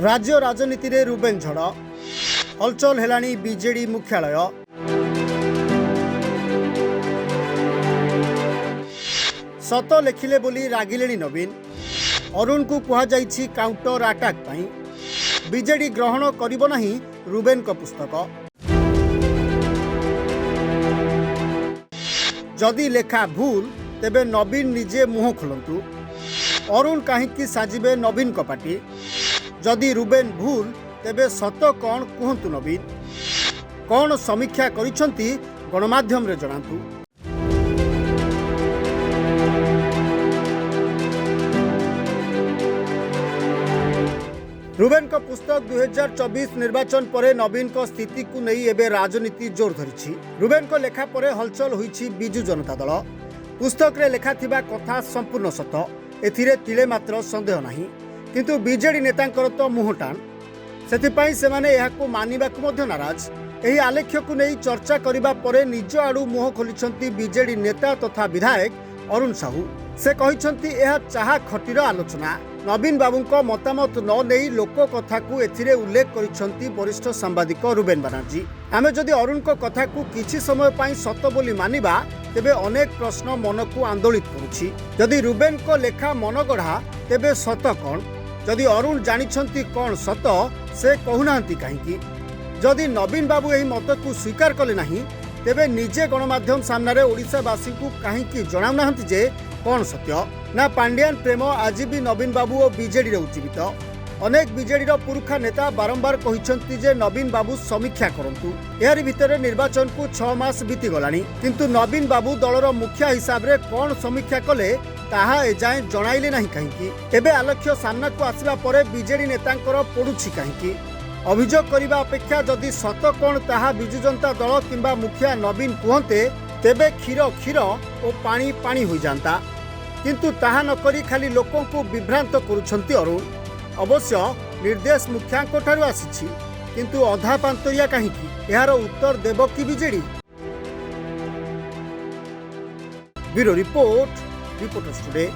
राज्य राजनीति रे रुबेन झड़ हलचल हेलानी बीजेडी मुख्यालय। सत लेखिले बोली रागिलेनी नवीन। अरुण को कुहाଯାଇଛି काउंटर अटैक पाई। बीजेडी ग्रहण करिबो नाही रुबेन को पुस्तक। जदि लेखा भूल तेबे नवीन निजे मुह खोलंतु। अरुण काहींकी साजिबे नवीन को पार्टी। जदि रुबेन भूल तेबे सत कौन कहतु नवीन। कौन समीक्षा करिसंती गणमाध्यम रे जणातु। रुबेन को पुस्तक 2024 निर्वाचन पर नवीन को स्थिति को नहीं एबे राजनीति जोर धरी। रुबेन को लेखा पर हलचल होईछि बिजु जनता दल। पुस्तक रे लेखा थिबा कथा संपूर्ण सत। एथिरे तिले मात्र संदेह नाही। किंतु बीजेडी नेतांकर तो मुह टाण। सेथिपाई सेमाने एहाकु मानिबाकु मध्य नाराज। एही आलेख्य को नहीं चर्चा करिबा परे निज आडू मुह खोलिछंती बीजेडी नेता तथा विधायक अरुण साहू। से कहिछंती एहा चाहा खटीर आलोचना। नवीन बाबूंको मतामत न नेई लोक कथा को एथिरे उल्लेख करिछंती वरिष्ठ सांबादिक रुबेन बनर्जी। आमे जदि अरुण को कथा को किछि समय पाई सत बोली मानिबा तेबे अनेक प्रश्न मन को आंदोलित करुछि। जदि रुबेन को लेखा मन गढ़ा तेबे सत कौन? जदि अरुण जानिछंती कौन सत से कहूनांती काहींकी? जदि नवीन बाबू एही मत को स्वीकार कले नाही तेबे निजे गणमाध्यम सामने ओडिशावासी को काहींकी जणाउनांती जे कौन सत्य? ना पांड्यान प्रेम आज भी नवीन बाबू और बीजेडी उज्जीवित। अनेक बीजेडी पुरुखा नेता बारंबार कहिसंती जे नवीन बाबू समीक्षा करंतु। एहारी भितरे निर्वाचन को 6 मास बीती गलानी। किंतु नवीन बाबू दलर मुखिया हिसाब रे कौन समीक्षा कले ताहा एजाए जणाइले नाही काहींकी? एबे आलक्ष्य सामना को आसिबा परे बीजेडी नेतांकर पडुछि काहींकी? अभियोग करिबा अपेक्षा जदि सत कौन ताहा बिजु जनता दल किंबा मुखिया नवीन कहते तेबे क्षीर क्षीर और पानी पानी हो जाता। किंतु ताहा न करी खाली लोकों को विभ्रांत करुछंती अरुण। अवश्य निर्देश मुखियांको ठारु आसीछि किंतु अधा पांतरिया काहींकी? एहार उत्तर देव कि BJD? Bureau report, reporters today.